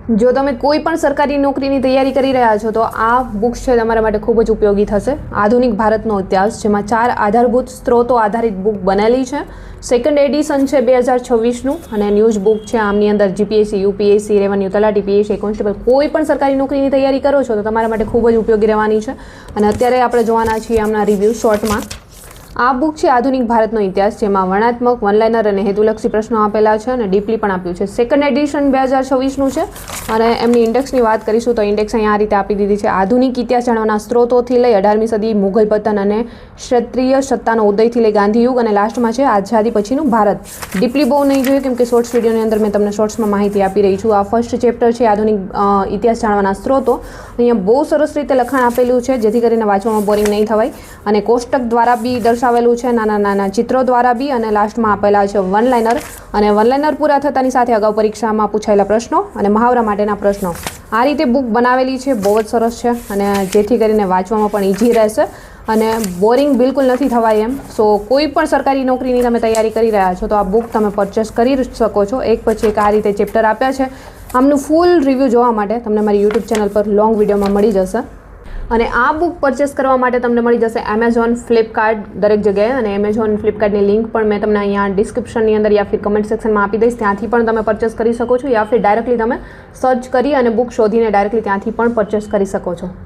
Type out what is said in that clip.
જો તમે કોઈ પણ સરકારી નોકરીની તૈયારી કરી રહ્યા છો તો આ બુક્સ છે તમારા માટે ખૂબ જ ઉપયોગી થશે. આધુનિક ભારતનો ઇતિહાસ, જેમાં 4 આધારભૂત સ્ત્રોતો આધારિત બુક બનેલી છે. સેકન્ડ એડિશન છે 2026નું અને ન્યૂઝ બુક છે. આમની અંદર જીપીએસસી, યુપીએસસી, રેવન્યુ તલાટી, પીએસસી, કોન્સ્ટેબલ કોઈ પણ સરકારી નોકરીની તૈયારી કરો છો તો તમારા માટે ખૂબ જ ઉપયોગી રહેવાની છે. અને અત્યારે આપણે જોવાના છીએ આમના રિવ્યૂ શોર્ટમાં. આ બુક છે આધુનિક ભારતનો ઇતિહાસ, જેમાં વર્ણનાત્મક, વનલાઇનર અને હેતુલક્ષી પ્રશ્નો આપેલા છે અને ડીપલી પણ આપ્યું છે. સેકન્ડ એડિશન 2026નું છે અને એમની ઇન્ડેક્સની વાત કરીશું તો ઇન્ડેક્સ અહીંયા આ રીતે આપી દીધી છે. આધુનિક ઇતિહાસ જાણવાના સ્ત્રોતોથી લઈ 18મી સદી, મુઘલ પતન અને ક્ષત્રિય સત્તાનો ઉદયથી લઈ ગાંધીયુગ અને લાસ્ટમાં છે આઝાદી પછીનું ભારત. ડીપલી બહુ નહીં જોઈએ કેમ કે શોર્ટ્સ વિડીયોની અંદર મેં તમને શોર્ટ્સમાં માહિતી આપી રહી છું. આ ફર્સ્ટ ચેપ્ટર છે આધુનિક ઇતિહાસ જાણવાના સ્ત્રોતો. અહીંયા બહુ સરસ રીતે લખાણ આપેલું છે જેથી કરીને વાંચવામાં બોરિંગ નહીં થવાય અને કોષ્ટક દ્વારા બી દર્શાવેલું છે, નાના નાના ચિત્રો દ્વારા બી, અને લાસ્ટમાં આપેલા છે વન લાઇનર. અને વન લાઇનર પૂરા થતાની સાથે અગાઉ પરીક્ષામાં પૂછાયેલા પ્રશ્નો અને મહાવરા માટેના પ્રશ્નો. આ રીતે બુક બનાવેલી છે, બહુ જ સરસ છે અને જેથી કરીને વાંચવામાં પણ ઇઝી રહેશે અને બોરિંગ બિલકુલ નથી થવાય એમ. સો કોઈ પણ સરકારી નોકરીની તમે તૈયારી કરી રહ્યા છો તો આ બુક તમે પરચેસ કરી શકો છો. એક પછી એક આ રીતે ચેપ્ટર આપ્યા છે. આમનું ફૂલ રિવ્યૂ જોવા માટે તમને મારી યુટ્યુબ ચેનલ પર લોંગ વિડીયોમાં મળી જશે. અને આ બુક પરચેસ કરવા માટે તમને મળી જશે એમેઝોન, ફ્લિપકાર્ટ, દરેક જગ્યાએ. અને એમેઝોન, ફ્લિપકાર્ટની લિંક પણ મેં તમને અહીંયા ડિસ્ક્રિપ્શનની અંદર યા ફિર કમેન્ટ સેક્શનમાં આપી દઈશ. ત્યાંથી પણ તમે પરચેસ કરી શકો છો યા ફિર ડાયરેક્ટલી તમે સર્ચ કરી અને બુક શોધીને ડાયરેક્ટલી ત્યાંથી પણ પરચેસ કરી શકો છો.